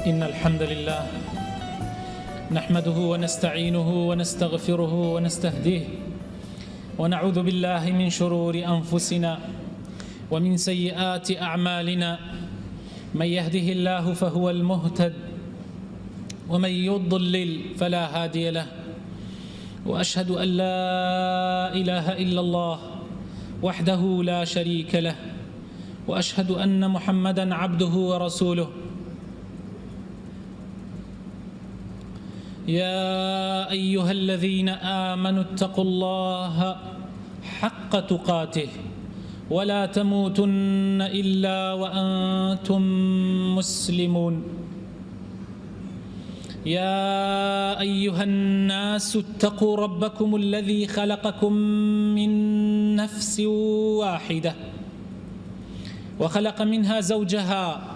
إن الحمد لله نحمده ونستعينه ونستغفره ونستهديه ونعوذ بالله من شرور أنفسنا ومن سيئات أعمالنا. من يهده الله فهو المهتد ومن يضلل فلا هادي له، وأشهد أن لا إله إلا الله وحده لا شريك له، وأشهد أن محمدًا عبده ورسوله. يا أيها الذين آمنوا اتقوا الله حق تقاته ولا تموتن إلا وأنتم مسلمون. يا أيها الناس اتقوا ربكم الذي خلقكم من نفس واحدة وخلق منها زوجها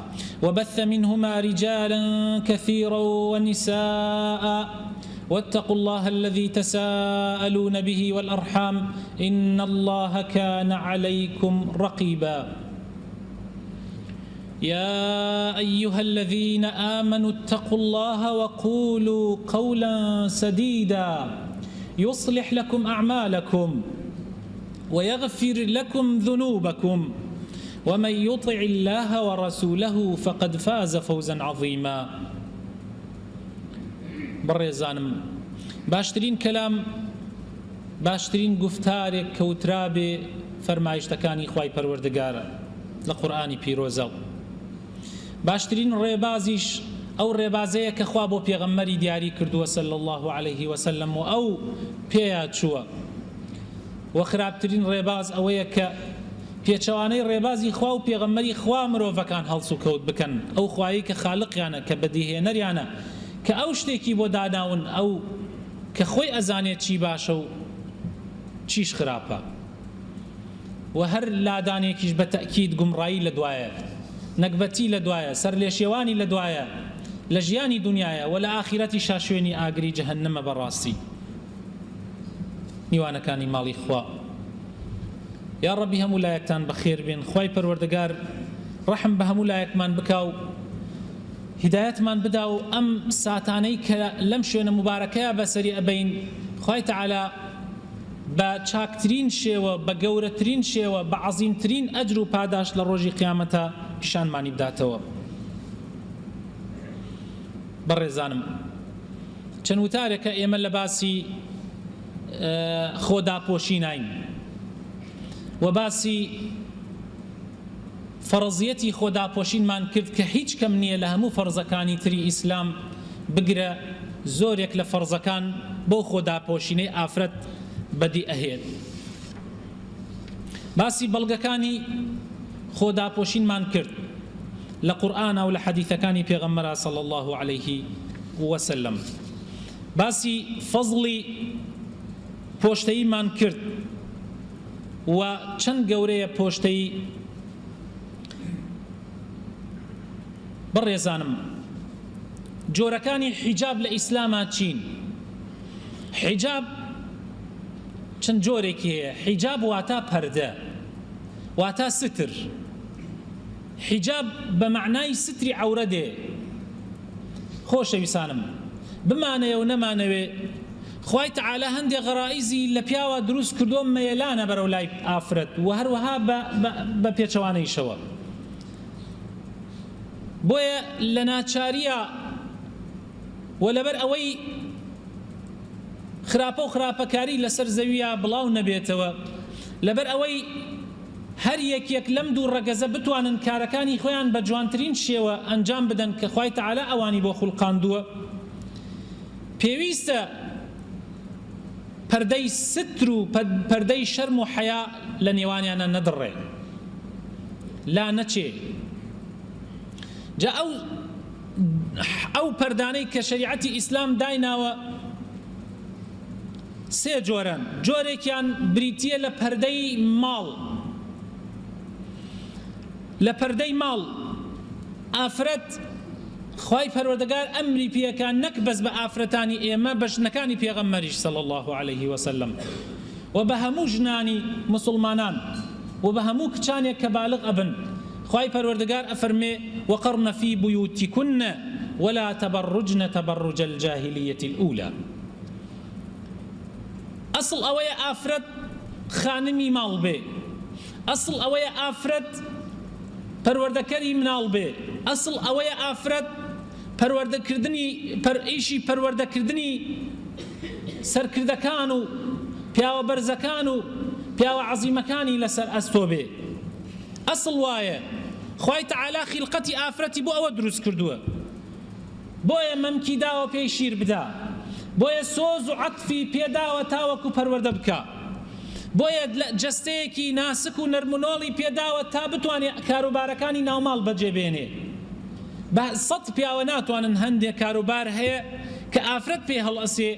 وبث منهما رجالا كثيرا ونساء، واتقوا الله الذي تساءلون به والأرحام إن الله كان عليكم رقيبا. يا أيها الذين آمنوا اتقوا الله وقولوا قولا سديدا يصلح لكم أعمالكم ويغفر لكم ذنوبكم، ومن يطع الله ورسوله فقد فاز فوزا عظيما. بەڕێزانم، باشترین کەلام، باشترین گفتارێک کەوترابێ فەرمایشتەکانی خوای پەروەردگارە لە قورئانی پیرۆزە، باشترین ڕێبازیش ئەو ڕێبازەیە کە خوا بۆ پێغەمبەری دیاری کردووە صلی الله عليه وسلم و ئەو پێیا چووە، و خراپترین ڕێباز ئەوەیە کە پێچەوانەی ڕێبازی خوا و پێغەمبەری خوا مرۆڤەکان هەڵس و کەوت بکەن، ئەو خوایی کە خالقیانە، کە بەدیهێنەریانە، کە ئەو شتێکی بۆ داناون، ئەو کە خۆی ئەزانێت چی باشە و چیش خراپە، و هەر لادانێکیش بە تەکید گومڕایی لە دوایە، نەکبەتی لە دوایە، سەرلێشێوانی لە دوایە لە ژیانی دنیایە و لە ئاخیرەتی شاشوێنی ئاگری جەهەنەمە. بەڕاستی میوانەکانی ماڵی خوا، یا ڕەبی هەموو لایەکتان بەخێر بێن، خوای پەروەردگار ڕەحم بە هەموو لایەکمان بکا و هیدایەتمان بدا و ئەم ساتانەی کە لەم شوێنە مبارەکەیە بەسەری ئەبەین، خوای تەعالا بە چاکترین شێوە، بە گەورەترین شێوە، بە عەزیمترین ئەجر و پاداش لە ڕۆژی قیامەتە پیشانمانی بداتەوە. بەڕێزانم، چەند وتارێکە ئێمە لە باسی خۆداپۆشی ناین و باسی فەرزیەتی خۆداپۆشینمان کرد کە هیچ کەم نییە لە هەموو فەرزەکانی تری ئیسلام بگرە زۆرێک لە فەرزەکان بۆ خۆداپۆشینەی ئافرەت بەدی ئەهێت. باسی بەڵگەکانی خۆداپۆشینمان کرد لە قورئانە و لە حەدیثەکانی پێغەمبەرە صلی الله عليه وسلم. باسی فەزڵی پۆشتەییمان کرد و چەند گەورەیە پۆشتەیی. بەڕێزانم، جۆرەکانی حیجاب لە ئیسلامە چین؟ حیجاب چەند جۆرێکی هەیە. حیجاب واتە پەردە، واتە ستر. حیجاب بە معنای ستری عەورە دێ. خۆشەویستانم، بمانەیە و نەمانەوێ، خوای تەعالا هەندێک غەرائزی لە پیاوە دروست کردووە مەیلانە بەرەو لای ئافرەت و هەروەها بە پێچەوانەیشەوە. بۆیە لە ناچاریە و لەبەر ئەوەی خراپە و خراپەکاری لەسەر زەویە بڵاو نەبێتەوە، لەبەر ئەوەی هەر یەکێک لەم دوو ڕەگەزە بتوانن کارەکانی خۆیان بە جوانترین شێوە ئەنجام بدەن کە خوای تەعالا ئەوانی بۆ خوڵقاندووە، پێویستە پەردەی ستر و پەردەی شەرم و حەیا لە نێوانیانە نەدڕێ، لا نەچێ. جا ئەو پەردانەی کە شەریعەتی ئیسلام دایناوە سێ جۆرن. جۆرێکیان بریتیە لە پەردەی ماڵ. لە پەردەی ماڵ ئافرەت خوای پەروەردگار ئەمری پێکان نەک بەس بە ئافرەتانی ئێمە، بە ژنەکانی پێغەمبەریش صلی الله عليه وسلم و بە هەموو ژنانی مسلمانان و بە هەموو کچانێک کە بالغ ئەبن. خوای پەروەردگار ئەفەرمێ وقرن في بيوتكن ولا تبرجن تبرج الجاهلية الأولى. أصل أويا آفرت خانمي مال بي، أصل أويا آفرت پەروەردەکەری مناڵ بێ، ئەسڵ ئەوەیە ئافرەت ئیشی پەروەردەکردنی سەرکردەکان و پیاوە بەرزەکان و پیاوە عەزیمەکانی لەسەر ئەستۆ بێ. ئەسڵ وایە خوای تەعالا خیلقەتی ئافرەتی بۆ ئەوە دروست کردووە، بۆیە مەمکی داوە پێی شیر بدا، بۆیە سۆز و عەتفی پێداوە تاوەکو پەروەردە بکە، بۆیە جەستەیەکی ناسک و نەرمونۆڵی پێداوە تا بتوانێت کاروبارەکانی ناوماڵ بەجێبێنێ. بە سەد پیاوە ناتوانن هەندێک کاروبار هەیە کە ئافرەت پێ هەڵئەسێ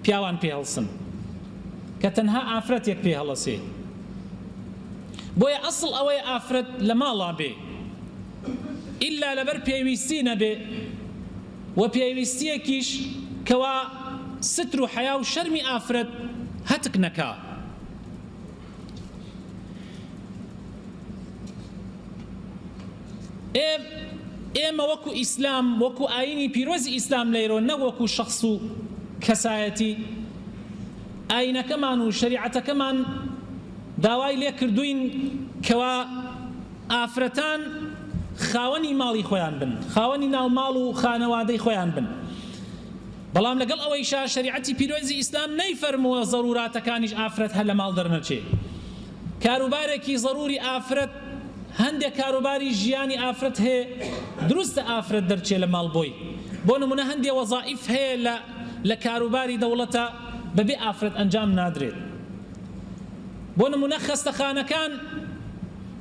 پیاوان پێ هەڵسن، کە تەنها ئافرەتێک پێ هەڵئەسێ. بۆیە ئەسڵ ئەوەیە ئافرەت لە ماڵا بێ ئیلا لەبەر پێویستی نەبێ، و پێویستیەکیش کەوا ستر و حەیا و شەرمی ئافرەت هەتک نەکا. ئێمە وەکو ئیسلام، وەکو ئاینی پیرۆزی ئیسلام لەیرۆ، نە وەکو شەخص و کەسایەتی، ئاینەکەمان و شەریعەتەکەمان داوای لێ کردوین کەوا ئافرەتان خاوەنی ماڵی خۆیان بن، خاوەنی ناوماڵ و خانەوادەی خۆیان بن. بەڵام لەگەڵ ئەوەیشا شەریعەتی پیرۆزی ئیسلام نەیفەرمووە زەروراتەکانیش ئافرەت هەر لە ماڵ دەرنەچێ. کاروبارێکی زەروری ئافرەت، هەندێک کاروباری ژیانی ئافرەت هەیە دروستە ئافرەت دەرچێ لە ماڵ بۆی. بۆ نمونە هەندێک وەزائیف هەیە لە کاروباری دەوڵەتە بەبێ ئافرەت ئەنجام نادرێت. بۆ نمونە خەستەخانەکان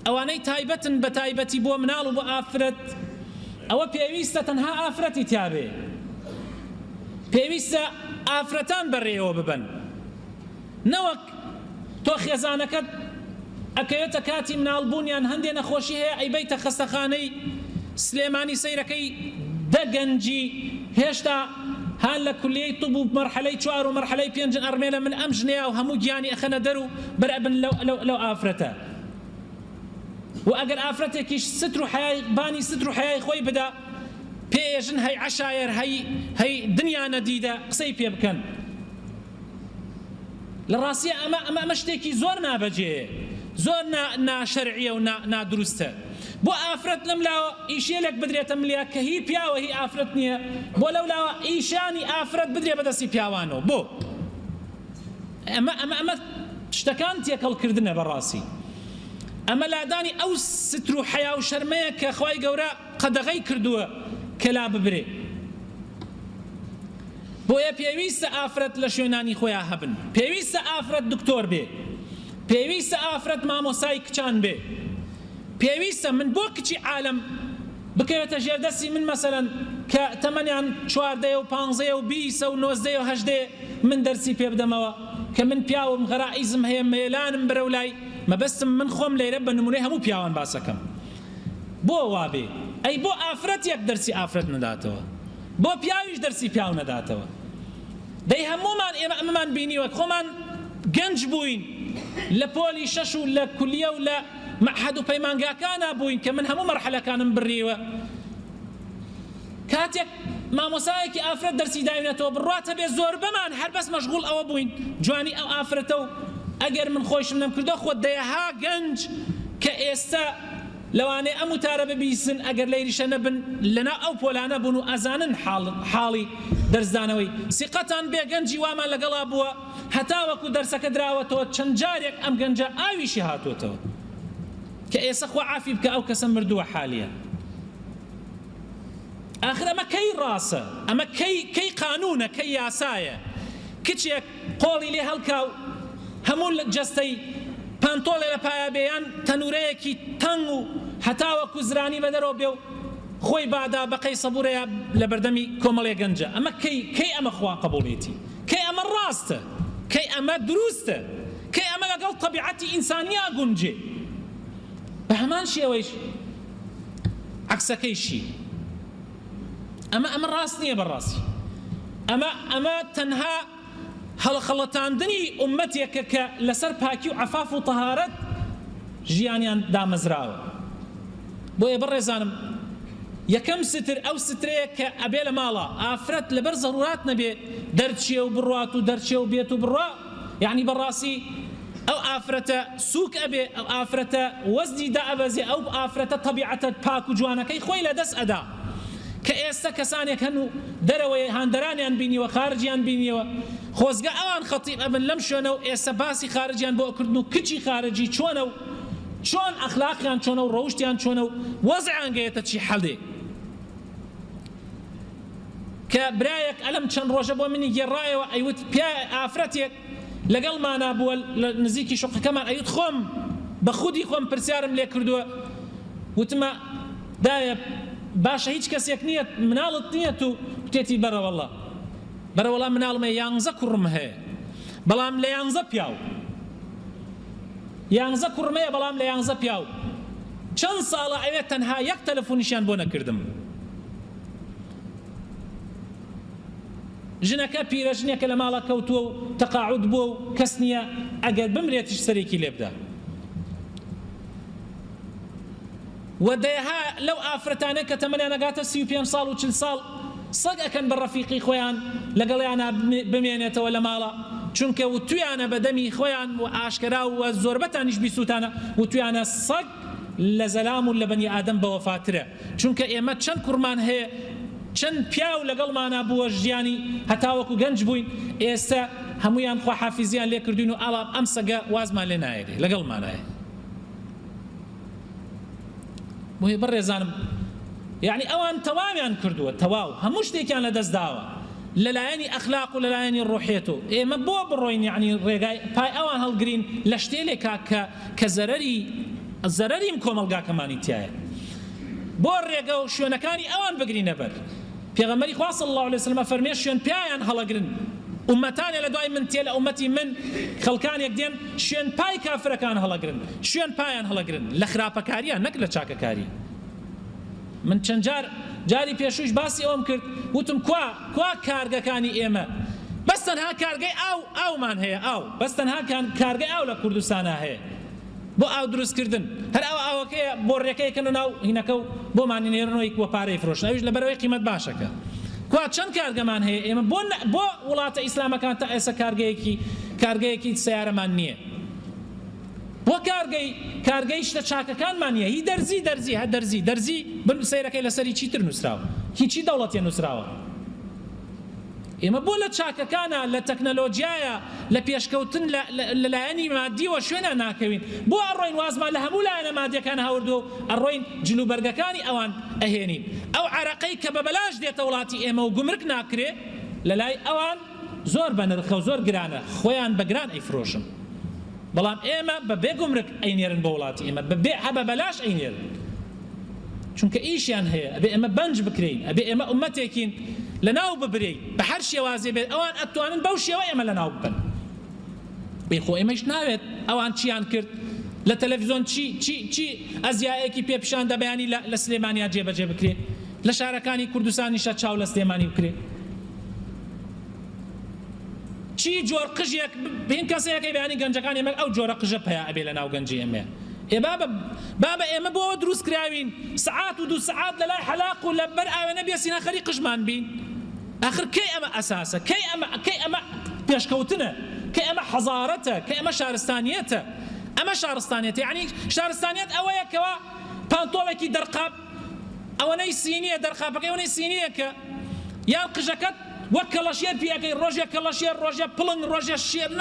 ئەوانەی تایبەتن بە تایبەتی بۆ مناڵ و بۆ ئافرەت، ئەوە پێویستە تەنها ئافرەتی تیابێ، پێویستە ئافرەتان بەڕێوە ببن، نەوەک تۆ خێزانەکەت ئەکەوێتە کاتی مناڵبوونیان هەندێ نەخۆشی هەیە ئەیبەیتە خەستەخانەی سلێمانی سەیرەکەی دەگەنجی هێشتا هان لە کولیەی طب و مەرحەلەی 4 و مەرحەلەی 5 ئەرمێنە من ئەم ژنەیە و هەموو گیانی ئەخەنە دەر و بەرەبن لەو ئافرەتە. و ئەگەر ئافرەتێکیش ستر و حەیای بانی ستر و حەیای خۆی بدا، پێژن هەی عەشایر هەی دنیا نەدیدە قسەی پێ بکەن. لە ڕاستیە ئەمە شتێکی زۆر نابەجێیە، زۆر ناشەرعیە و نادروستە. بۆ ئافرەت لەم لاوە ئیشێلێک بدرێتە ملیا کە هی پیاوە هی ئافرەت نییە، بۆ لەو لاوە ئیشانی ئافرەت بدرێ بەدەستی پیاوانەوە. بۆ ئەمە شتەکان تێکەڵکردنە بەڕاستی. ئەمە لادانی ئەو ستر و حەیا و شەرمەیە کە خوای گەورە قەدەغەی کردووە کە لا ببرێ. بۆیە پێویستە ئافرەت لە شوێنانی خۆیان هەبن، پێویستە ئافرەت دکتۆر بێ، پێویستە ئافرەت مامۆسای کچان بێ، پێویستە من بۆ کچی عالم بکەوێتە ژێردەستی من مەسەلەن کە تەمەنیان 14 و 15 و 20 و 19 و 18 من دەرسی پێ بدەمەوە کە من پیاوم غەرائیزم هەیە مێلانم بەرەو لای مەبەستم من خۆم لێرە بە نمونەی هەموو پیاوان باسەکەم. بۆ وابێ ئەی بۆ ئافرەت یەک دەرسی ئافرەت نەداتەوە، بۆ پیاویش دەرسی پیاو نەداتەوە. دەی هەمومان ئێمە ئەمەمان بینیوە خۆمان گەنج بووین لە پۆلی شەش و لە کولیە و لە مەعهەد و پەیمانگاکانە بووین کە من هەموو مەرحەلەکانم بڕیوە. کاتێک مامۆسایەکی ئافرەت دەرسی داوینێتەوە بڕاتە بێ زۆر بەمان هەر بەس مەشغوڵ ئەوە بووین جوانی ئەو ئافرەتە و ئەگەر من خۆشم نەمکردۆ خۆ دەیەها گەنج کە ئێستا لەوانەیە ئەم وتارە ببیسن ئەگەر لەیریشە نەبن لەنا ئەو پۆلانە بوون و ئەزانن حاڵی دەرزدانەوەی سیقەتان بێ گەنجی وامان لەگەڵا بووە هەتا وەکو دەرسەکە دراوەتەوە چەند جارێک ئەم گەنجە ئاویشی هاتوۆتەوە کە ئێستا خوا عافی بکە ئەو کەسە مردووە حالیە. ئاخر ئەمە کەی ڕاستە، ئەمە کەی قانونە، کەی یاسایە. کچێک قۆڵی لێ هەڵکاو هەموو جەستەی پانتۆڵێ لە پایابێیان تەنورەیەکی تەنگ و هەتاوەکو زرانی بەدەرەوە بێ و خۆی بادا بەقەی سەبورەیە لە بەردەمی کۆمەڵێ گەنجە. ئەمە کەی ئەمە خوا قبوڵێتی، کەی ئەمە ڕاستە، کەی ئەمە دروستە، کەی ئەمە لەگەڵ تەبیعەتی ئینسانیا گونجێ. بە هەمان شێوەیش عەکسەکەیشی ئەمە ڕاست نییە بەڕاستی. ئەمە تەنها هەڵەخەڵەتاندنی ئومەتێکە کە لەسەر پاکی و عەفاف و تەهارەت ژیانیان دامەزراوە. بۆیە بڕێزانم یەکەم ستر ئەو سترەیە کە ئەبێ لە ماڵە ئافرەت لەبەر زەڕورات نەبێ دەرچێ و بڕات و دەرچێ و بێت و بڕە یعنی بەڕاستی ئەو ئافرەتە سووک ئەبێ ئەو ئافرەتە وەزنی دائەبەزێ ئەو ئافرەتە تەبیعەتە پاک و جوانەکەی خۆی لەدەست ئەدا کە ئێستا کەسانێک هەن و دەرەوەی هاندەرانیان بینیوە خارجیان بینیوە خۆزگە ئەوان خەتیب ئەبن لەم شوێنە و ئێستا باسی خارجیان بۆ کردن و کچی خارجی چۆنە و چۆن ئەخلاقیان چۆنە و ڕەوشتیان چۆنە و وەزعیان گەیەتە چی حەڵێ کە برایەک ئەلەم چەند ڕۆژە بۆ منی گێڕایەوە ئەیوت پیا ئافرەتێک لەگەڵمانە بووە لە نزیکی شوقەکەمان ئەیوت خۆم بە خودی خۆم پرسیارم لێ کردووە وتمە دایە باشە هیچ کەسێک نییە مناڵت نییە و وتێتی بەرەوەڵا مناڵمە 11 کوڕم هەیە بەڵام لە 11 پیاو 11 کوڕمەیە بەڵام لە 11 پیاو چەند ساڵە ئەوێت تەنها یەک تەلەفۆنیشیان بۆ نەکردم ژنەکە پیرەژنێکە لە ماڵە کەوتووە و تەقاعود بووە و کەس نییە ئەگەر بمرێتیش سەرێکی لێ بدە ودەیها لەو ئافرەتانە کە تەمەنیان نەگاتە 35 ساڵ و 40 ساڵ سەگ ئەکەن بە ڕەفیقی خۆیان لەگەڵیانە بمێنێتەوە لە ماڵە چونکە وتویانە بەدەمی خۆیان و ئاشکرا و زۆربەتانیش بیسووتانە وتویانە سەگ لە زەلام و لە بەنی ئادەم بەوەفاترە چونکە ئێمە چەند کوڕمان هەیە چەند پیاو لەگەڵمانە بووە ژیانی هەتاوەکو گەنج بووین ئێستا هەمویان خواحافیزیان لێ کردوین و ئاڵام ئەم سەگە وازمان لێ نایێت لەگەڵمانایە بۆیە بەڕێزانم یعنی ئەوان تەواویان کردووە تەواو هەموو شتێکیان لەدەست داوە لەلایەنی ئەخلاق و لەلایەنی ڕوحێت و ئێمە بۆ بڕۆین یعنی ڕێگای پای ئەوان هەڵگرین لە شتێلێکا کە زەرەریم کۆمەڵگاکەمانی تایە بۆ ڕێگە و شوێنەکانی ئەوان بگرینە بەر پێغەمبەری خوا صلی الله علیه وسلم فەرمێ شوێن پیایان هەڵەگرن ئومەتانێ لە دوای من تێ لە ئومەتی من خەڵکانێک دێن شوێن پای کافرەکان هەڵەگرن شوێن پایان هەڵەگرن لە خراپەکاریان نەک لە چاکەکاری من چەند جاری پێشووش باسی ئەوم کرد وتم کوا کارگەکانی ئێمە بەس تەنها کارگەی ئاومان هەیە ئاو بەس تەنها کارگەی ئاو لە کوردستانە هەیە بۆ ئاو دروستکردن هەر ئاوەکەیە بۆ ڕێکەیەکەن و ناو هینەکە و بۆمانی نێرنەوەی وە پارەی فرۆشن ئەویش لەبەرەوەی قیمەت باشەکە کوا چەند کارگەمان هەیە ئێمە بۆ وڵاتە ئیسلامەکان تا ئێستا کارگەیەکی سیارەمان نییە بۆ کارگەی شتە چاکەکانمان نییە هی دەرزی بن سەیرەکەی لەسەری چیتر نووسراوە هیچی دەوڵەتیە نووسراوە ئێمە بۆ لە چاکەکانە لە تەکنەلۆجیایە لە پێشکەوتن لەلایەنی مادیەوە شوێنە ناکەوین بۆ ئەڕۆین وازمان لە هەموو لایەنە مادیەکان هەوردووە ئەڕۆین جلوبەرگەکانی ئەوان ئەهێنین ئەو عەرەقەی کە بە بەلاش دێتە وڵاتی ئێمە و گومرک ناکرێ لەلای ئەوان زۆر بەنرخە و زۆر گرانە خۆیان بە گران ئەیفرۆشن بەڵام ئێمە بە بێ گومرک ئەینێرن بە وڵاتی ئێمە بە بەلاش ئەینێرن چونکە ئیشیان هەیە ئەبێ ئێمە بەنج بکرین ئەبێ ئێمە ئومەتێکین لەناو ببرین بە هەر شێوازێ بێت ئەوان ئەتوانن بەو شێوە ئێمە لەناو ببن بێخۆ ئێمەش ناوێت ئەوان چیان کرد لە تەلەڤیزۆن چی ئەزیایەکی پێپشان دەبیانی لە سلێمانیا جێبەجێ بکرێ لە شارەکانی کوردستانیشە چاو لە سلێمانی بکرێ چی جۆر قژێک بین کەسەیەکەی بەیانی گەنجەکان ئێمە ئەو جۆرە قژە پەیە ئەبێ لەناو گەنجی ئێمە بابا ئێمە بۆ دروست کراوین سعات و 2 سعات لەلای حەلاق و لەبەر ئاوێنە بێسینە خەری قژمان بین آخر کەی ئەمە ئەساسە کەی ئەمە پێشکەوتنە کەی ئەمە حەزارەتە کەی ئەمە شارستانیەتە ئەمە شارستانیەتە یعنی شارستانیەت ئەوەیە کەوا پانتۆڵێکی دەرقاب ئەوەنەی سینیە دەرقاپەکەی ئەوەنەی سینیە کە یان قژەکەت وەک کەڵەشێر پیاکەی ڕۆژێک کەڵەشێر ڕۆژێ پڵنگ ڕۆژێ شێر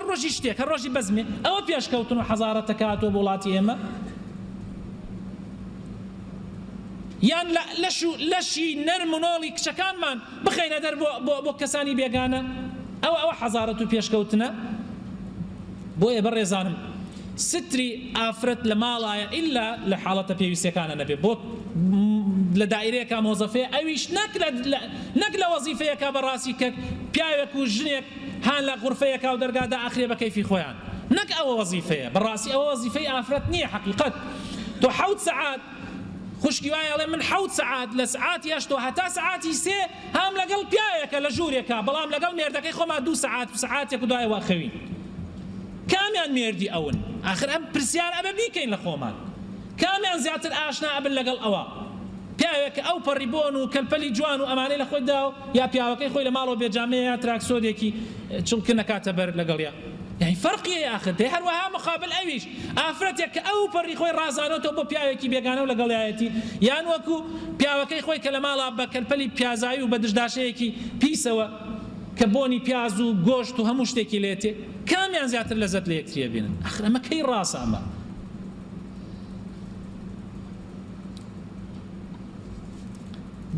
ڕۆژی شتێک هەر ڕۆژی بەزمێ ئەوە پێشکەوتن و حەزارەتەکە هاتووە بۆ وڵاتی ئێمە یان لەشی نەرم و نۆڵی کچەکانمان بخەینە دەر بۆ کەسانی بێگانە ئەوە حەزارەت و پێشکەوتنە بۆیە بەڕێزانم ستری ئافرەت لە ماڵایە ئیلا لە حاڵەتە پێویستیەکانە نەبێ بۆ لە دائیرەیەکە مۆزەفەیە ئەویش نەک لە وەزیفەیەکە بەڕاستی کە پیاوێک و ژنێک هان لە غورفەیەکە و دەرگادا ئاخرێ بە کەیفی خۆیان نەک ئەوە وەزیفەیە بەڕاستی ئەوە وەزیفەی ئافرەت نییە حەقیقەت تۆ 7 سعات خوشکی وایە من 7 سعات لە سعاتیش تۆ هەتا سعاتی 3 هەم لەگەڵ پیاوێکە لە ژوورێکە بەڵام لەگەڵ مێردەکەی خۆما 2 سعاتێک و دوای واخەوین کامیان مێردی ئەون آخر ئەم پرسیار ئەبە بیکەین لە خۆمان کامیان زیاتر ئاشنا ئەبن لەگەڵ ئەوە پیاوێک ئەو پەڕی بۆن و کەلپەلی جوان و ئەمانەی لە خۆی دا و یا پیاوەکەی خۆی لە ماڵەوە بێجامەیە یا تراکسۆدێکی چڵکە نەکاتە بەر لەگەڵیا يعني فرقی آخر ده هەروەها مقابل ئەویش ئافرەتێک کە ئەو پەڕی خۆی ڕازانەوە بۆ پیاوێکی بێگانە و لەگەڵایەتی یان وەکو پیاوەکەی خۆی کە لە ماڵا بە کەلپەلی پیازایی و بە دژداشەیەکی پیسەوە کە بۆنی پیاز و گۆشت و هەموو شتێکی لێتێ کامیان زیاتر لەزەت لە یەکتریە بینن ئەخر ئەمە کەی ڕاستە ئەمە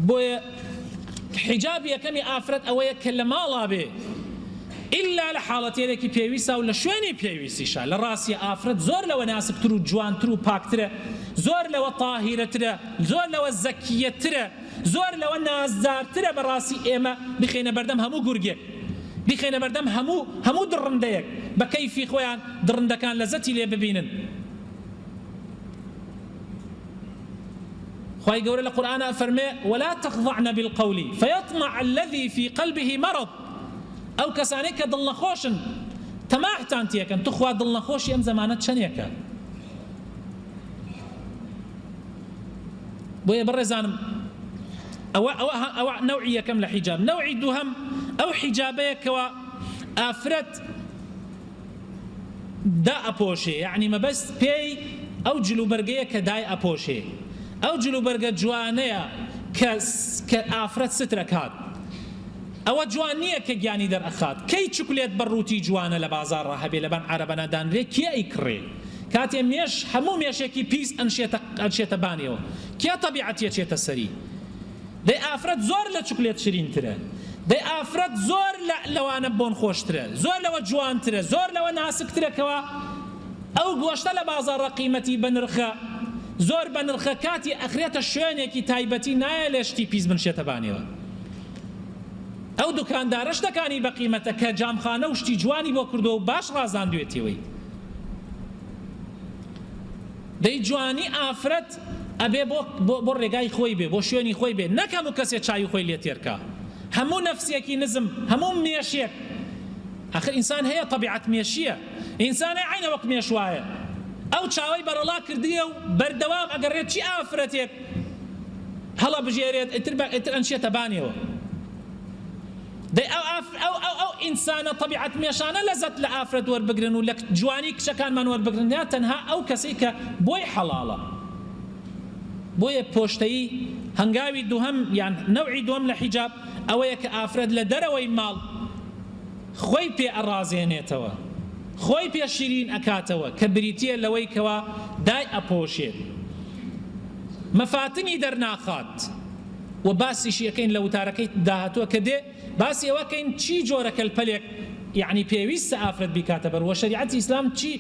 بۆیە حیجاب یەکەمی ئافرەت ئەوەیە کە لە ماڵا بێ إلا لحالتێکی پێویستە و لە شوێنی پێویستیشە لە ڕاستی ئافرەت زۆر لەوە ناسکتر و جوانتر و پاکترە زۆر لەوە تاهیرەترە زۆر لەوە زەکیەترە زۆر لەوە نازدارترە بەڕاستی ئێمە بخێنە بەردەم هەموو گورگێک بخێنە بەردەم هەموو دڕندەیەک بە کەیفی خۆیان دڕندەکان لەزەتی لێ ببینن خی گەورە لە قورئانە فەرمێ ولا تخضعن بالقول فيطمع الذي في قلبه مرض ئەو کەسانەی کە دڵنەخۆشن تەماحتان تێکەن توخوا دڵنەخۆشی ئەم زەمانە چەندێکە بۆیە بەڕێزانم ئەوە نەوعی یەکەم لە حیجاب نەوعی دووهەم ئەو حیجابەیەکەوە ئافرەت دا ئەپۆشێ یعنی مەبەست پێی ئەو جلوبەرگەیە کە دای ئەپۆشێ ئەو جلوبەرگە جوانەیە کە ئافرەت سترەکات ئەوە جوان نییە کە گیانی دەرئەخات کەی چوکلێت بەڕووتی جوانە لە بازاڕ هەبێ لەبان عەرەبە دانرێ کێ ئەیکڕێ کاتێ مێش هەموو مێشێکی پیس ئەنشێتە بانیەوە کێ تەبیعەتیە چێتە سەری دەی ئافرەت زۆر لە چوکلێت شرینترە دەی ئافرەت زۆر لەوانە بۆن خۆشترە زۆر لەوە جوانترە زۆر لەوە ناسکترەکەوە ئەو گۆشتە لە بازاڕە قیمەتی بەنرخە زۆر بەنرخە کاتی ئەخرێتە شوێنێکی تایبەتی نایە لێ شتی پیس بنشێتە بانیەوە ئەو دوکاندارەش دەکانی بە قیمەتە کە جامخانە و شتی جوانی بۆ کردو و باش ڕازاندوێتیەوەی دەی جوانی ئافرەت ئەبێ بۆ ڕێگای خۆی بێ بۆ شوێنی خۆی بێ نەکەم و کەسێ چاوی خۆی لێ تێرکە هەموو نەفسێکی نزم هەموو مێشێک ئاخر ئینسان هەیە تەبیعەت مێشیە ئینسانە عینە وەک مێشوایە ئەو چاوەی بەرەڵا کردیە و بەردەوام ئەگەڕێت چی ئافرەتێک هەڵە بژێرێت ئیتر ئەنشێتە بانیەوە دەی ئەو ئینسانە تەبیعەت مێشانە لەزەت لە ئافرەت وەربگرن و لە جوانی کچەکانمان وەربگرن یا تەنها ئەو کەسەی کە بۆی حەڵاڵە بۆیە پۆشتەیی هەنگاوی دووهەم یان نەوعی دووەم لە حیجاب ئەوەیە کە ئافرەت لە دەرەوەی ماڵ خۆی پێ ئەڕازێنێتەوە خۆی پێ شیرین ئەکاتەوە کە بریتیە لەوەی کەوا دای ئەپۆشێت مەفاتنی دەرناخات و باسیشی ئەەکەین لە وتارەکەی داهاتووە کە دێ باسی ئەوەکەین چی جۆرە کەلپەلێک یعنی پێویستە ئافرەت بیکاتە بەر وە شەریعەتی ئیسلام چی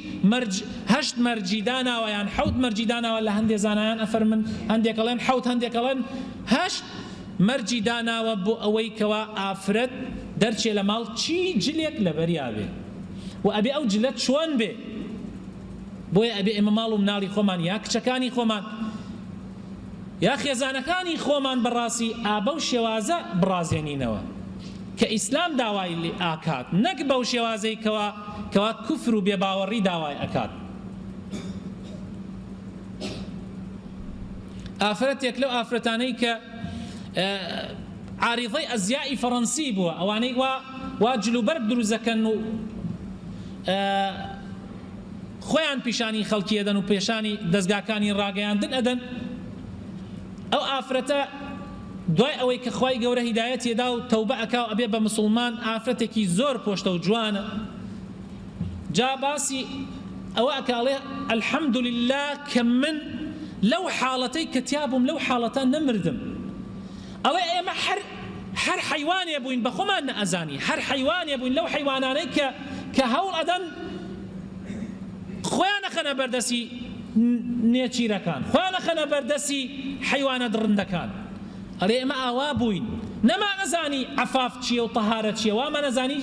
هەشت مەرجی داناوە یان حەوت مەرجی داناوە لە هەندێک زانایان ئەفەرمن هەندێک ئەڵێن حەوت هەندێک ئەڵێن هەشت مەرجی داناوە بۆ ئەوەی کەوا ئافرەت دەرچێ لە ماڵ چی جلێک لەبەریا بێ و ئەبێ ئەو جلەت چۆن بێ بۆیە ئەبێ ئێمە ماڵ و مناڵی خۆمان یا کچەکانی خۆمان یا خێزانەکانی خۆمان بەڕاستی ئابە و شێوازە بڕازێنینەوە کە ئیسلام داوای لێ ئاکات نەک بەو شێوازەی کەوا کوفر و بێباوەڕی داوای ئەکات ئافرەتێک لەو ئافرەتانەی کە عاریضەی ئەزیای فەڕەنسی بووە ئەوانەی وا جلوبەرگ دروزەکەن و خۆیان پیشانی خەڵکی ئەدەن و پێشانی دەستگاکانی ڕاگەیاندن ئەدەن ئەو ئافرەتە دوای ئەوەی کە خوای گەورە هیدایەتیدا و تەوبە ئەکاو ئەبێ بە مسلمان ئافرەتێکی زۆر پۆشتە و جوانە جا باسی ئەوە ئەکاڵێ الحەمدولله کە من لەو حاڵەتەی کە تیابووم لەو حاڵەتە نەمردم ئەڵێ ئێمە هەر حەیوانێ بووین بە خۆمان نەئەزانی هەر حەیوانێ بووین لەو حەیوانانەی کە هەوڵ ئەدەن خۆیان نەخەنە بەردەسی نێچیرەکان خۆیان نەخەنە بەردەسی حەیوانە دڕندەکان ئەڵێ ئێمە ئاوا بووین نەما نەزانی عەفاف چییە و تەهارەت چییە واما نەزانی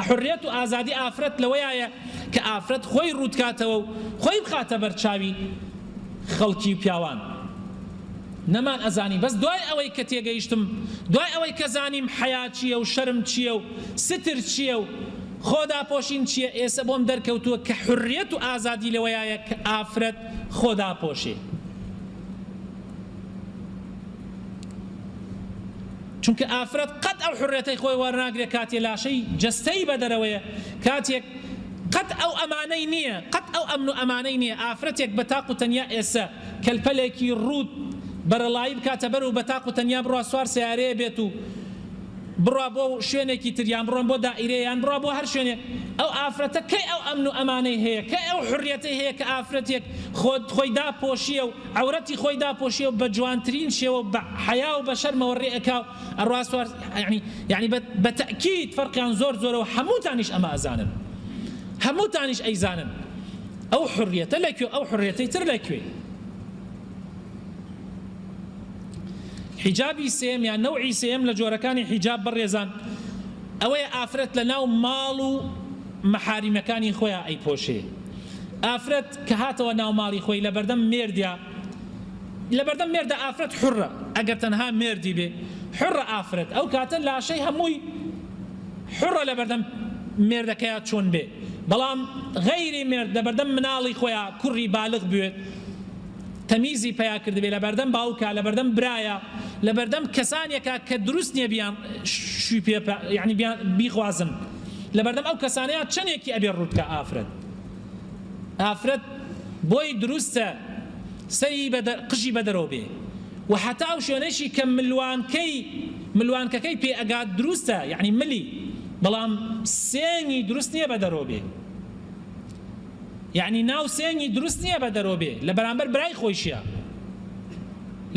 حورریەت و ئازادی ئافرەت لەوەیە کە ئافرەت خۆی ڕوودکاتەوە و خۆی بخاتە بەرچاوی خەڵکی و پیاوان نەمان ئەزانی بەس دوای ئەوەی کە تێگەیشتم دوای ئەوەی کە زانیم حەیا چییە و شەرم چییە و ستر چییە و خۆداپۆشین چییە ئێستا بۆم دەرکەوتووە کە حورریەت و ئازادی لەوەیە کە ئافرەت خۆداپۆشێ چونکە ئافرەت قەت ئەو حڕێتەی خۆی وەرناگرێت کاتێ لاشەی جەستەی بەدەرەوەیە، کاتێک قەت ئەو ئەمانەی نییە، قەت ئەو ئەمن و ئەمانەی نییە. ئافرەتێک بە تاق و تەنیا ئێستا کەلپەلێکی ڕوود بەرەڵایی بکاتە بەر و بە تاق و تەنیا بڕوا سوار سیارەیە بێت و بڕوا بۆ شوێنێکی تریان بڕۆن بۆ دائیرەیان بڕوا بۆ هەر شوێنێک، ئەو ئافرەتە کەی ئەو ئەمن و ئەمانەی هەیە، کە ئەو حڕیەتەی هەیە کە ئافرەتێک خۆی داپۆشیە و عەورەتی خۆی داپۆشیە و بە جوانترین شێوە بە حەیا و بە شەرمەوە ڕێئەکا و ئەڕوا سوار. یعنی بە تەئکید فەرقیان زۆر زۆرە و هەمووتانیش ئەمە ئەزانن، هەمووتانیش ئەیزانن ئەو حڕیەتە لەکوێ، ئەو حڕیەتەی تر لەکوێ. حیجابی سێم یان نەوعی سێم لە جۆرەکانی حیجاب بەڕێزان ئەوەیە ئافرەت لە ناو ماڵ و مەحاریمەکانی خۆیان ئەیپۆشێ. ئافرەت کە هاتەوە ناو ماڵی خۆی لە بەردەم مێردیا، لە بەردەم مێردە ئافرەت حڕە، ئەگەر تەنها مێردی بێ حڕە ئافرەت، ئەو کاتە لاشەی هەمووی حڕە لە بەردەم مێردەکەیان چۆن بێ. بەڵام غەیری مێرد لە بەردەم مناڵی خۆیان کوڕی بالغ بوێت، تەمیزی پیا کردبێ لە بەردەم باوکە، لە بەردەم برایە، لە بەردەم کەسانێکە کە دروست نییە بیان شوی پێ یعنی بیخوازن، لە بەردەم ئەو کەسانەیە چەندێکی ئەبێ ڕوودکە ئافرەت. ئافرەت بۆی دروستە سەری قژی بەدەرەوە بێ و حتا ئەو شوێنەیشی کە ملوانکەکەی پێ ئەگات دروستە، یعنی ملی، بەڵام سێنی دروست نییە بەدەرەوە بێ، یعنی ناو سێنی دروست نییە بەدەرەوە بێ لە بەرامبەر برای خۆیشیە،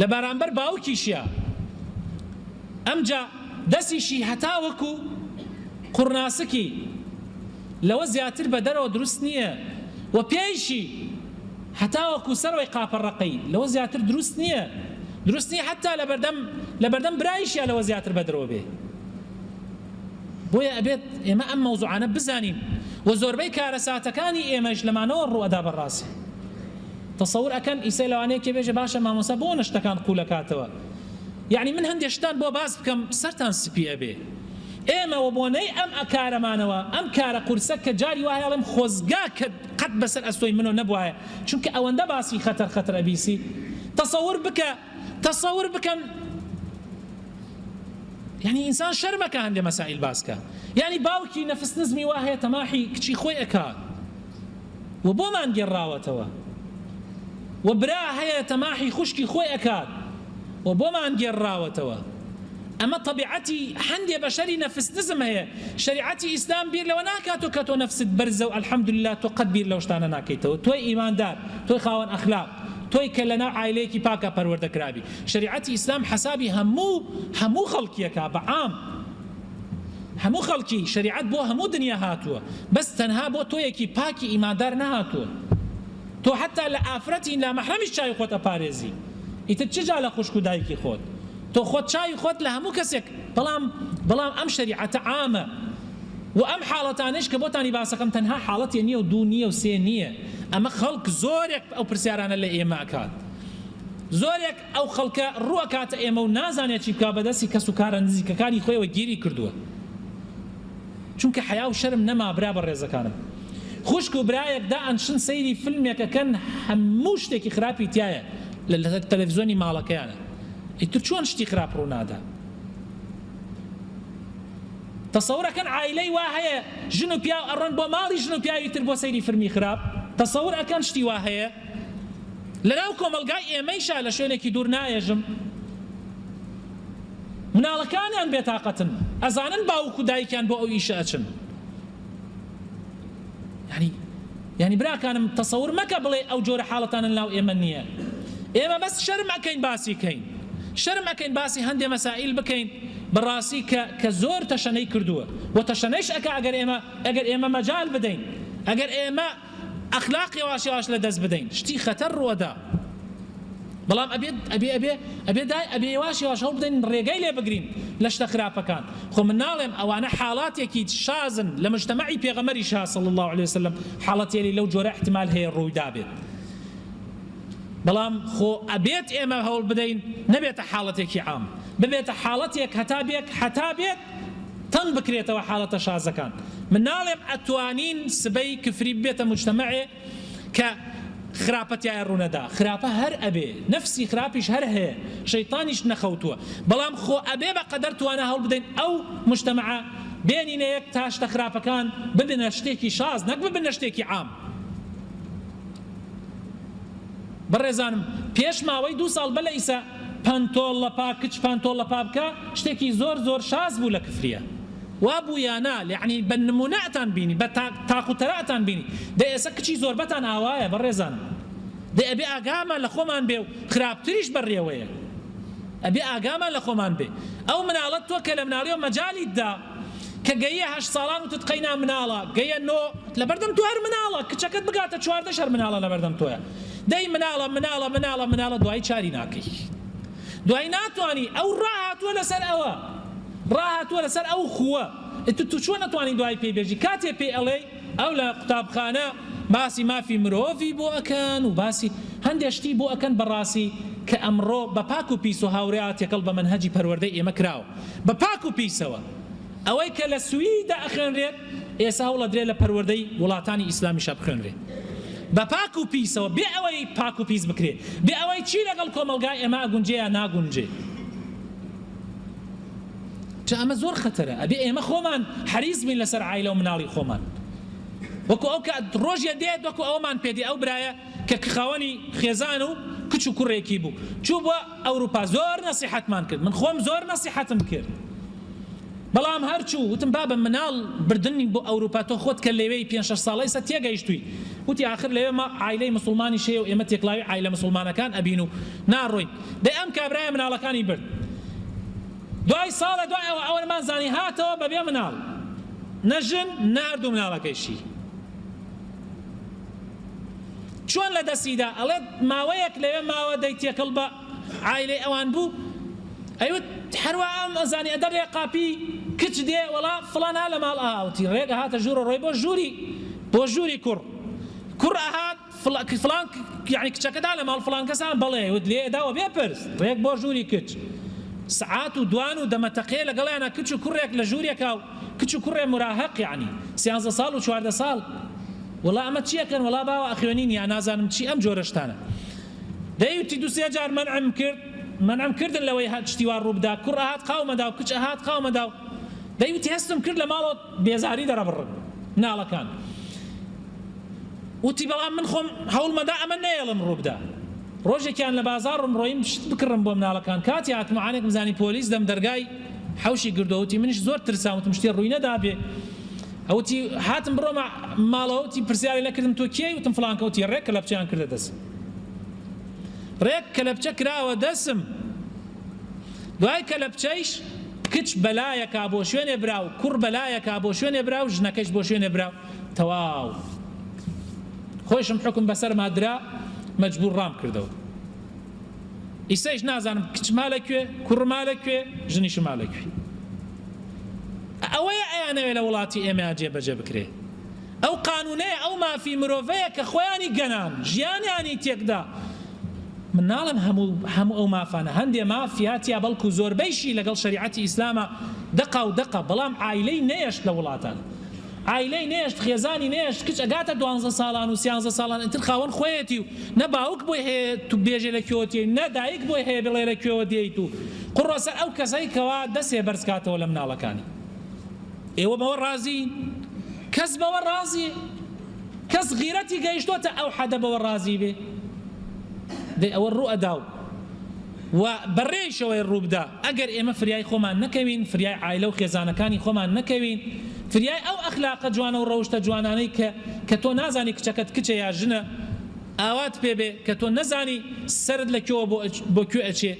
لە بەرامبەر باوکیشیە. ئەمجا دەستیشی هەتا وەکو قوڕناسکی لەوە زیاتر بەدەرەوە دروست نییە و پێیشی هەتا وەکو سەرەوەی قاپەڕەقەی لەوە زیاتر دروست نییە، دروست نییە حتا لە بەردەم برایشیە لەوە زیاتر بەدەرەوە بێ. بۆیە ئەبێت ئێمە ئەم مەوزوعانە بزانین و زۆربەی کارەساتەکانی ئێمەش لەمانەوە ڕوئەدا بەڕاستی. تەسەور ئەکەن ئیسای لەوانەیە کە بێژە باشە مامۆستا بۆ نەشتەکان قوولەکاتەوە. یعنی من هەندێک شتان بۆ باز بکەم سەرتان سپی ئەبێ. ئێمەوە بۆنەی ئەم ئەکارەمانەوە ئەم کارە قورسە کە جاری وایە ئەڵێم خۆزگا کە قەت بەسەر ئەستۆی منەوە نەبوایە، چونکە ئەوەندە باسی خەتەر ئەبیسی. تەسەور بکەن يعني إنسان شرمك عند مسائل باسكا، يعني باوكي نفس نزمي واهي تماحي كشي خوي أكاد وبوما نجراوتوا وبرا هي تماحي خشكي خوي أكاد وبوما نجراوتوا. أما طبيعتي حندي بشري نفس نزم هي شريعتي إسلام بير لو ناكاتو كاتو نفس برزو الحمد لله تقد بير لو اشتانا ناكيتو توي إيمان دار توي خاون أخلاق توي كلنا عائليكي باكا پرورده كرابي. شريعتي إسلام حسابي همو خلقي كاب عام، همو خلقي شريعت بو همو دنيا هاتوا، بس تنها بو تويكي باكي إيمان دار نهاتوا. تو حتى لآفرتي لا محرمش شاي خوت أباريزي يتتشجع لخشكو دايكي خوت تو خود شاي خود لها مو كسك بلام أم شريعة عامة وأم حالتانش كبوتاني باسكم تنها حالتي نية ودونية وسينية. أما خلق زورك أو برسياران اللي إيما أكاد زورك أو خلق روكات إيما ونازان يتشيبكا بدسي كسوكارا نزيكا كاني خوي وجيري كردوه چونك حياة وشرم نما برابر ريزا كانم خوشكو برايك دا أنشن سيري فيلميك كان هموشتك خرابي تيايا للتلفزيوني مالكيانا إتو شو أنشتي خراب رونادا تصور كان عائلي واهية جنو بيا أرن بو مالي جنو بيا يتربو سيري فرمي خراب تصور أكان شتي واهية لناوكم القاي إيميشا لشوينكي دورنا يجم منالكان أن بيتاقة أزانن باوكو داي كان بو إيشا أتشن يعني برا كان تصور ما قبل أو جور حالتان لاو إيمانية إيما بس شرم أكين باسي كين شرم أكين باسي هندي مسائل بكين براسي كزور تشني كردوه وتشنيش أكا أجر إيما مجال بدين أجر إيما أخلاقي واش لدز بدين شتي خطر ودا بلام أبي واش هول بدين رجاي لي بقرين ليش تخرافة كان خو من نالم أو أنا حالاتي أكيد شازن لمجتمعي بيغمري شاه صلى الله عليه وسلم حالاتي اللي لو جور احتمال هي الروي دابت بلام خو أبيت إيما هول بدين نبيت حالتك عام ببيت حالتك حتابيك تنبكريته وحالته شازكان من نالم أتوانين سبي كفري بيت مجتمعي خراپەتیایە ڕوونەدا خراپە هەر ئەبێ نەفسی خراپیش هەر هەیە شەیطانیش نەخەوتووە بەڵام خۆ ئەبێ بە قەدەر توانە هەوڵ بدەین ئەو مجتەمەعە بێنینە یەک تا شتە خراپەکان ببنە شتێکی شاز نەک ببنە شتێکی عام. بەڕێزانم پێش ماوەی 2 ساڵ بە لە ئیسا پانتۆڵ لە پا کچ پانتۆڵ لە پا بکە شتێکی زۆر زۆر شاز بوو لە کفریە وابوو یانا یعنی بە نمونەتان بینی بە تاقوتەراتان بینی دە ئێستا کچی زۆربەتان ئاوایە بەڕێزانم دە ئەبێ ئاگامان لە خۆمان بێ و خراپتریش بەڕێوەیە ئەبێ ئاگامان لە خۆمان بێ ئەو مناڵەت تۆ کە لە مناڵیەوە مەجالیتدا کە گەیە 8 ساڵان و تتقەینا مناڵە گەیە 9 لەبەردەم تۆ هەر مناڵە کچەکەت بگاتە 14 شەر مناڵە لەبەردەم تۆیە دەی مناڵە دوای چاری ناکەی دوای ناتوانی ئەو ڕاهاتووە لەسەر ئەوە ڕاهاتووە لەسەر ئەو خووە تو چۆن نەتوانی دوای پێی بێژی کاتێ پێی ئەڵێ ئەو لە قوتابخانە باسی مافی مرۆڤی بۆ ئەکەن و باسی هەندێک شتی بۆ ئەکەن بەڕاستی کە ئەمڕۆ بە پاک و پیس و هاوڕێات یەکەڵ بە منهەجی پەروەردەی ئێمە کراوە بە پاک و پیسەوە ئەوەی کە لە سویدا ئەخوێنرێت ئێستا هەوڵە درێ لە پەروەردەی وڵاتانی ئیسلامیشە بخوێنرێت بە پاک و پیسەوە بێ ئەوەی پاک و پیس بکرێت بێ ئەوەی چی لەگەڵ کۆمەلگای ئێمە ئەگونجێ یا ناگونجێ ئەمە زۆر خەتەرە ئەبێ ئێمە خۆمان حەریص بین لەسەر عایلە و مناڵی خۆمان وەکو ئەو کە ڕۆژێ دێت وەکو ئەومان پێدێ ئەو برایە کە خاوەنی خێزان و کچ و کوڕێکی بوو چوو بۆ ئەوروپا زۆر نەسیحەتمان کرد من خۆم زۆر نەسیحەتم کرد بەڵام هەرچوو وتم بابە مناڵ بردننی بۆ ئەوروپا تۆ خۆت کە لەوەی 5-6 ساڵەی سە تێگەیشتووی وتی آخر لەوێ ما عایلەی مسلمانی شەیە و ئێمە تێکڵاوی عایلە مسلمانەکان ئەبین و ناڕۆین دەی ئەم کابرایە مناڵەکانی برد دوای ساڵە دوای ئەوەمان زانی هاتەوە بەبێ مناڵ نەژن ناردوو مناڵەکەیشی چۆن لە دەستیدا ئەڵێت ماوەیەک لەوێ ماوە دەی تێکەڵ بە عایلەی ئەوان بوو ئەیوت هەروە ئەم ئەزانی ئەدەڕێ قاپی کچ دێ وەڵا فڵان ها لە ماڵ ئاوتی ڕێگە هاتە ژوورە ڕۆی بۆ ژووری کوڕ ئەهات فڵان یعنی کچەکەدا لە ماڵ فڵان کەسان بەڵێ وت لێ داوە بێپرس ڕێک بۆ ژووری کچ سعات و دوان و دەمەتەقێ لەگەڵیانە کچ و کوڕێک لە ژوورێکا و کچ و کوڕێ مراهق یعنی 13 ساڵ و 14 ساڵ وەڵا ئەمە چیەکەن وەڵا باوە ئەخوێنین یا نازانم چی ئەم جۆرەشتانە دەیوتی 2-3 جار منعم کردن لەوەی شتیوان ڕووبدا کوڕ ئەهات قاومەدا و کچ ئەهات قاومەدا و دەیوتی هەستم کرد لە ماڵەوە بێزاری دەڕەبڕن مناڵەکان وتی بەڵام من خۆم هەوڵمەدا ئەمە نەیەڵم ڕووبدا ڕۆژێکیان لە بازاڕم ڕۆیم شت بکڕم بۆ مناڵەکان کاتی هاتمەعانێک مزانی پۆلیس دەم دەرگای حەوشی گردەوتی منیش زۆر ترساوتم شتێ ڕووی نەدابێ ئەوتی هاتم بڕۆمە ماڵەوەتی پرسیاری لەکردم تۆ کێی وتم فڵانکەوتی ڕێک کە لە بچیان کردە دەست ڕێک کە لە بچە کراوە دەسم دوای کە لە بچەیش کچ بەلایەکا بۆ شوێنێ براو کوڕ بەلایەکا بۆ شوێنێ براو ژنەکەش بۆ شوێنێ براو تەواو خۆشم حکم بەسەر مادرا مەجبور ڕام کردەوە ئیسەیش نازانم کچ مالەکوێ کوڕ مالەکوێ ژنیش مالەکوێ ئەوەیە ئەیانەوێت لە وڵاتی ئێمە جێبەجێ بکرێ ئەو قانونەیە ئەو مافی مرۆڤەیە کە خۆیانی گەنان ژیانیانی تێکدا من ناڵم هەموو ئەو مافانە هەندێ مافیاتیا بەڵکو زۆربەیشی لەگەڵ شەریعەتی ئیسلامە دقە بەڵام عایلەی نەیەشت لە وڵاتان عایلەی نێشت خێزانی نێشت کچ ئەگاتە 12 ساڵان و 13 ساڵان ئەتر خاوەن خۆیەتی و نە باوک بۆی هەیە تو بێژێ لە کوێوەتی نە دایک بۆی هەیە بڵێ لە کوێوە دێیت و قوڕە سەر ئەو کەسەی کەوا دەسێ بەرزکاتەوە لە مناڵەکانی ئێوە بەوە ڕازین کەس بەوە ڕازیە کەس غیرەتی گەیشتۆتە ئەو حەدە بەوە ڕازی بێ دەی ئەوە ڕوو ئەداو و بەڕێیشەوەی ڕووبدا ئەگەر ئێمە فریای خۆمان نەکەوین فریای عایلە و خێزانەکانی خۆمان نەکەوین فریای ئەو ئەخلاقە جوانە و ڕەوشتە جوانانەی کە تۆ نازانی کچەکەت کچە یا ژنە ئاوات پێبێ کە تۆ نەزانی سرد لە کوێوە بۆ کوێ ئەچێ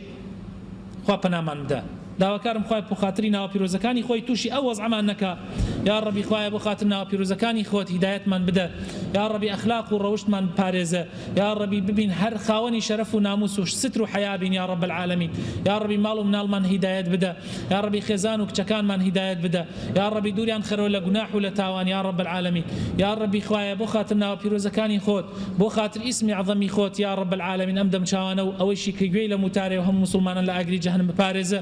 خوا پەنامان بدە داواکارم خوای بۆ خاتری ناوە پیرۆزەکانی خۆی تووشی ئەو وەزعمان نەکا یا ڕەبی خوایە بۆ خاتر ناوە پیرۆزەکانی خۆت هیدایەتمان بدە یا ڕەبی ئەخلاق و ڕەوشتمان بپارێزە یا ڕەبی ببین هەر خاوەنی شەرەف و ناموس و ستر و حیا بین یا ڕەب العالەمین یا ڕەبی ماڵ و مناڵمان هیدایەت بدە یا ڕەبی خێزان و کچەکانمان هیدایەت بدە یا ڕەبی دووریان خەرەوە لە گوناح و لە تاوان یا ڕەب العالەمین یا ڕەبی خوایە بۆ خاتر ناوە پیرۆزەکانی خۆت بۆ خاتر ئیسمی عەظەمی خۆت یا ڕەب العالەمین ئەم دەمچاوانە و ئەوەیشی کە گوێی لە موتارێ و هەموو موسڵمانان لە ئاگری جەهەنەم بپارێزە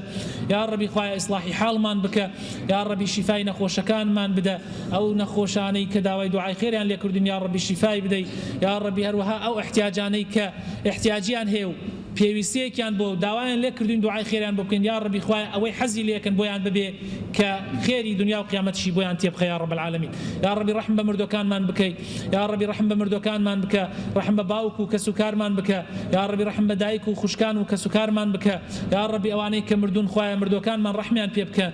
یا ڕەبی خوایە ئیسلاحی حاڵمان بکە، یا ڕەبی شیفای نەخۆشەکانمان بدە، ئەو نەخۆشانەی کە داوای دوعای خێریان لێ کردوین یا ڕەبی شیفای بدەی، یا ڕەبی هەروەها ئەو احتیاجانەی کە احتیاجیان هەیە و پێویستەیەکیان بۆ داوایان لێ کردوین دوعای خێریان بۆ بکەین، یا ڕەبی خوایە ئەوەی حەزی لێکن بۆیان ببێ کە خێری دنیا و قیامەتشی بۆیان تێبخە یا ڕەب العالەمین. یا ڕەبی ڕەحم بە مردوەکانمان بکەی، یا ڕەبی ڕەحم بە مردوەکانمان بکە، ڕەحم بە باوک و کەس و کارمان بکە، یا ڕەبی ڕەحم بە دایک و خوشکان و کەس و کارمان بکە، یا ڕەبی ئەوانەی کە مردوون خوایە مردوەکانمان ڕەحمیان پێ بکە،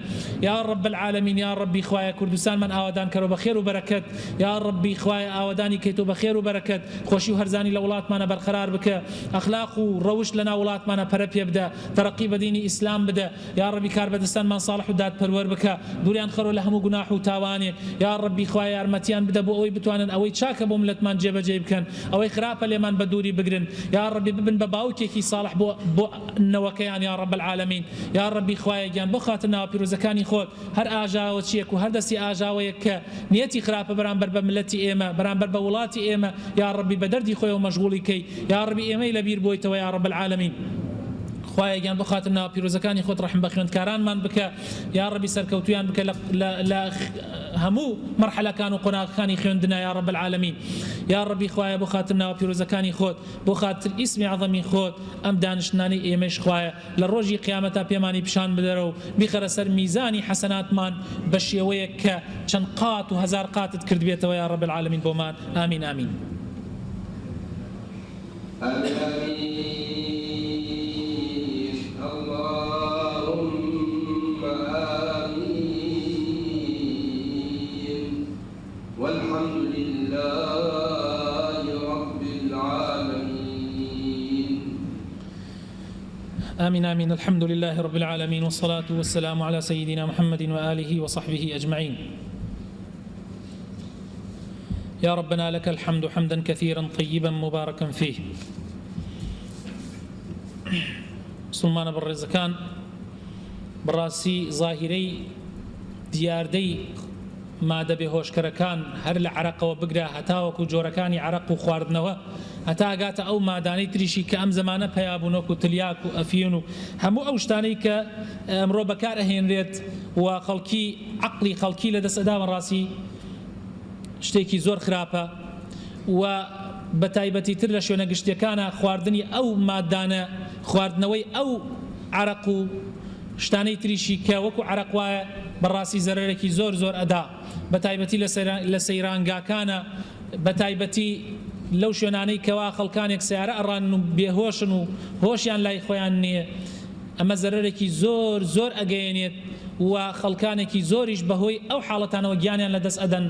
یا ڕەب العالەمین. یا ڕەبی خوایە کوردستانمان ئاوادان کەرەوە بە خێر و بەرەکەت، یا ڕەبی خوایە ئاوادانی کەیتەوە بە خێر و بەرەکەت، خۆشی و هەرزانی لە وڵاتمانە بەرقەرار بکە، ئەخلاق و ڕەوشت لەناو وڵاتمانە پەرە پێ بدە، تەرەقی بە دینی ئیسلام بدە، یا ڕەبی کاربەدەستانمان ساڵح و دادپەروەر بکە، دووریان خەرۆ لە هەموو گوناح و تاوانێ، یا ڕەبی خوایە یارمەتیان بدە بۆ ئەوەی بتوانن ئەوەی چاکە بۆ ملەتمان جێبەجێ بکەن، ئەوەی خراپە لێمان بە دووری بگرن، یا ڕەبی ببن بە باوکێکی ساڵح بۆ نەوەکەیان یا ڕەب العالەمین. یا ڕەبی خوایە گیان بۆ خاتر ناوە پیرۆزەکانی خۆت هەر ئاژاوە چیەک و هەر دەستی ئاژاوەیەک کە نیەتی خراپە بەرامبەر بە ملەتی ئێمە بەرامبەر بە وڵاتی ئێمە، یا ڕەبی بە دەردی خۆی و مەشغوڵی کەی، یا ڕەبی ئێمەی لەبیر بۆیتەوە یا ڕەب العالەمین. خوایە گیان بۆ خاتر ناوە پیرۆزەکانی خۆت ڕەحم بە خوێندکارانمان بکە، یا ڕەبی سەرکەوتویان بکە لە هەموو مەرحەلەکان و قۆناغەکانی خوێندنە یا ڕەب العالەمین. یا ڕەبی خوایە بۆ خاتر ناوە پیرۆزەکانی خۆت بۆ خاتر ئیسمی عەظەمی خۆت ئەم دانیشتنانی ئێمەش خوایە لە ڕۆژی قیامەتە پێمانی پیشان بدەرە و بیخەرە سەر میزانی حەسەناتمان بە شێوەیەک کە چەند قات و هەزار قاتت کردبێتەوە یا ڕەب العالەمین بۆمان. ئامین ئامین. والحمد لله رب العالمين. آمين آمين. الحمد لله رب العالمين والصلاة والسلام على سيدنا محمد وآله وصحبه أجمعين. يا ربنا لك الحمد حمدا كثيرا طيبا مباركا فيه. سلمان بالرزقان براسي ظاهري دياردي مادە بێهۆشکەرەکان هەر لە عەرەقەوە بگرە هەتاوەکو جۆرەکانی عەرەق و خواردنەوە هەتا ئەگاتە ئەو مادانەی تریشی کە ئەم زەمانە پەیابوونەوەکو تلیاک و ئەفیون و هەموو ئەو شتانەی کە ئەمڕۆ بەکار ئەهێنرێت و خەڵکی عەقڵی خەڵکی لە دەستەدا بەڕاستی شتێکی زۆر خراپە و بە تایبەتی تر لە شوێنە گشتیەکانە خواردنی ئەو مادانە خواردنەوەی ئەو عەرەق و شتانەی تریشی کە وەکو عەرەق وایە بەڕاستی زەرەرێکی زۆر زۆر ئەدا بە تایبەتی لە سەیرانگاکانە بە تایبەتی لەو شوێنانەی کەوا خەڵکانێک سیارە ئەڕان و بێهۆشن و هۆشیان لای خۆیان نییە ئەمە زەرەرێکی زۆر زۆر ئەگەیەنێت و خەڵکانێکی زۆریش بەهۆی ئەو حاڵەتانەوە گیانیان لەدەست ئەدەن